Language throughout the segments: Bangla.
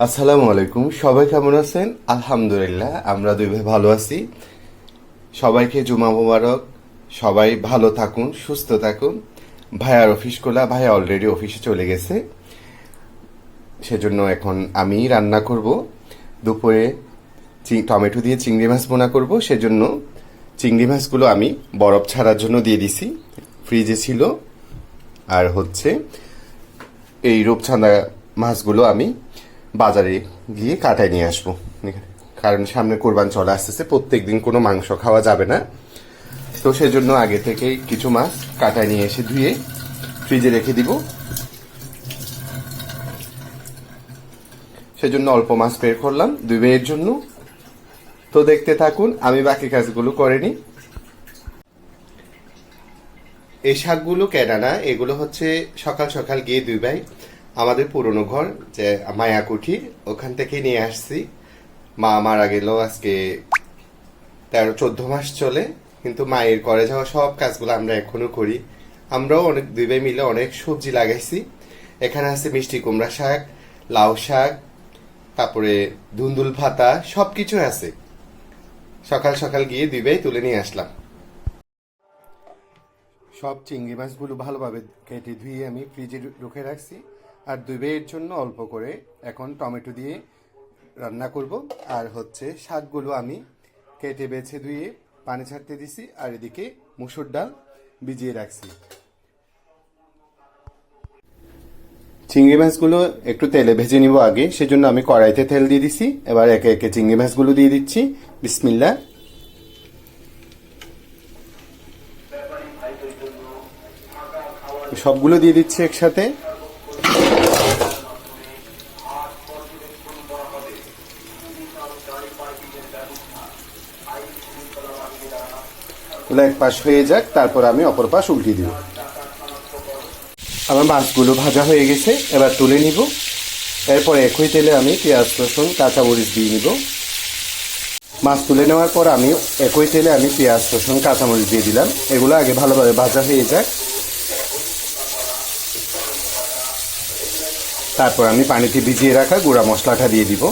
আসসালামু আলাইকুম। সবাই কেমন আছেন? আলহামদুলিল্লাহ, আমরা দুই ভাই ভালো আছি। সবাইকে জুমা মোবারক। সবাই ভালো থাকুন, সুস্থ থাকুন। ভাইয়ার অফিস খোলা, ভাইয়া অলরেডি অফিসে চলে গেছে। সেজন্য এখন আমি রান্না করব। দুপুরে টমেটো দিয়ে চিংড়ি মাছ বোনা করব। সেজন্য চিংড়ি মাছগুলো আমি বরফ ছাড়ার জন্য দিয়ে দিছি, ফ্রিজে ছিল। আর হচ্ছে এই রূপচাঁদা মাছগুলো আমি বাজারে গিয়ে কাটায় নিয়ে আসবো, কারণ সামনে কোরবান চলে আসতেছে, প্রত্যেকদিন কোনো মাংস খাওয়া যাবে না। তো সেজন্য আগে থেকেই কিছু মাছ কাটায় নিয়ে এসে ধুয়ে ফ্রিজে রেখে দিব। সেজন্য অল্প মাছ বের করলাম 2 ভাইয়ের জন্য। তো দেখতে থাকুন, আমি বাকি কাজগুলো করে নিই। এই শাকগুলো কেনা না, এগুলো হচ্ছে সকাল সকাল গিয়ে 2 ভাই আমাদের পুরনো ঘর যে মায়াকুঠি, ওখান থেকে নিয়ে আসছি। মা মারা গেল আজকে 13-14 মাস চলে, কিন্তু মায়ের করে যাওয়া সব কাজগুলো আমরা এখনো করি। আমরাও অনেক 2 ভাই মিলে অনেক সবজি লাগাইছি। এখানে আছে মিষ্টি কুমড়া শাক, লাউ শাক, তারপরে ধুন্দুল ভাতা, সবকিছু আছে। সকাল সকাল গিয়ে 2 ভাই তুলে নিয়ে আসলাম। সব চিংড়ি মাছগুলো ভালোভাবে কেটে ধুয়ে আমি ফ্রিজে রেখে রাখছি। আর 2 ভাইয়ের জন্য অল্প করে এখন টমেটো দিয়ে রান্না করব। আর হচ্ছে শাকগুলো আমি কেটে বেছে ধুয়ে পানি ছাড়তে দিছি। আর এদিকে মুসুর ডাল ভিজিয়ে রাখছি। চিংড়ি মাছগুলো একটু তেলে ভেজে নিব আগে, সেজন্য আমি কড়াইতে তেল দিয়ে দিছি। এবার একে একে চিংড়ি মাছগুলো দিয়ে দিচ্ছি। বিসমিল্লাহ। সবগুলো দিয়ে দিচ্ছি একসাথে। এক পাশ হয়ে যাক, তারপর আমি অপর পাশ উল্টিয়ে দিব। আমার মাছগুলো ভাজা হয়ে গেছে, এবার তুলে নিব। এরপর একই তেলে আমি পেঁয়াজ রসুন কাঁচামরিচ দিয়ে নিব। মাছ তুলে নেওয়ার পর আমি একই তেলে আমি পেঁয়াজ রসুন কাঁচামরিচ দিয়ে দিলাম। এগুলো আগে ভালোভাবে ভাজা হয়ে যাক, তারপর আমি পানিতে ভিজিয়ে রাখা গুঁড়া মশলাটা দিয়ে দিব।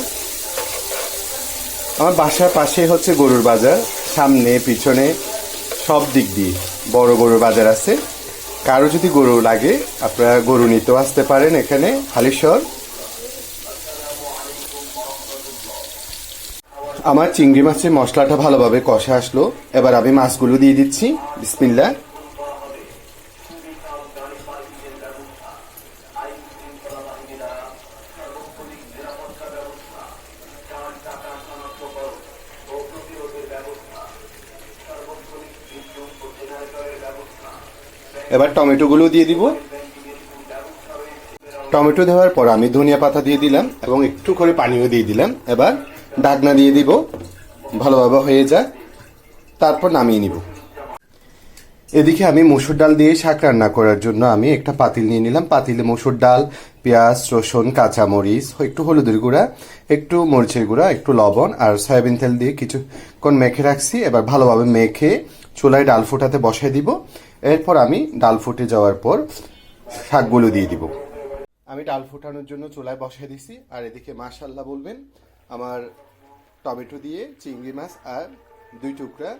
আমার বাসার পাশে হচ্ছে গরুর বাজার, সামনে পিছনে সব দিক দিয়ে বড় গরুর বাজার আছে। কারো যদি গরু লাগে আপনারা গরু নিতেও আসতে পারেন এখানে হালিশহর। আমার চিংড়ি মাছের মশলাটা ভালোভাবে কষা আসলো, এবার আমি মাছগুলো দিয়ে দিচ্ছি। বিসমিল্লাহ। এবার টমেটোগুলো দিয়ে দিব। টমেটো দেওয়ার পর আমি ধনিয়া পাতা দিয়ে দিলাম এবং একটু করে পানিও দিয়ে দিলাম। এবার ঢাকনা দিয়ে দিব, ভালোভাবে হয়ে যায়, তারপর নামিয়ে নিব। এদিকে আমি মসুর ডাল দিয়ে শাক রান্না করার জন্য আমি একটা পাতিল নিয়ে নিলাম। পাতিলে মসুর ডাল, পেঁয়াজ রসুন কাঁচামরিচ, একটু হলুদের গুঁড়া, একটু মরিচের গুঁড়া, একটু লবণ আর সয়াবিন তেল দিয়ে কিছুক্ষণ মেখে রাখছি। এবার ভালোভাবে মেখে চুলায় ডাল ফোটাতে বসাই দিব। এরপর আমি ডাল ফুটে যাওয়ার পর শাকগুলো দিয়ে দিব। আমি ডাল ফোটানোর জন্য চুলায় বসাই দিছি। আর এদিকে মাশাআল্লাহ বলবেন, আমার টমেটো দিয়ে চিংড়ি মাছ আর 2 টুকরা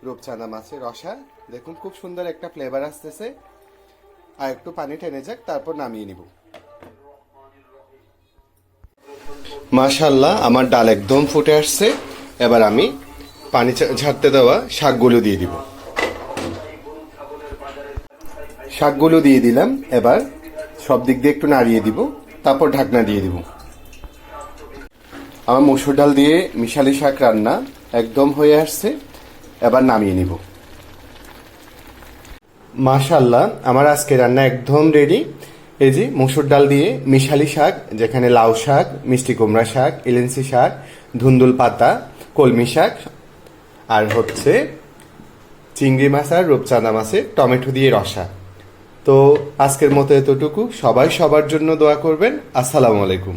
রূপচাঁদা মাছের রসা, দেখুন খুব সুন্দর একটা ফ্লেভার আসতেছে। আর একটু পানি টেনে যাক, তারপর নামিয়ে নিব। মাশাআল্লাহ আমার ডাল একদম ফুটে আসছে। এবার আমি পানি ঝাড়তে দেওয়া শাকগুলো দিয়ে দিব। শাকগুলো দিয়ে দিলাম। এবার সব দিক দিয়ে একটু নাড়িয়ে দিব, তারপর ঢাকনা দিয়ে দিব। আমার মসুর ডাল দিয়ে মিশালি শাক রান্না একদম হয়ে আসছে। এবার নামিয়ে নিব। মাশাআল্লাহ আমার আজকে রান্না একদম রেডি। এই যে মসুর ডাল দিয়ে মিশালি শাক, যেখানে লাউ শাক, মিষ্টি কুমড়া শাক, ইলেন্সি শাক, ধুন্দুল পাতা, কলমি শাক, আর হচ্ছে চিংড়ি মাছ আর রূপচাঁদা মাছের টমেটো দিয়ে রসা। তো আজকের মতো এতটুকু। সবাই সবার জন্য দোয়া করবেন। আসসালামু আলাইকুম।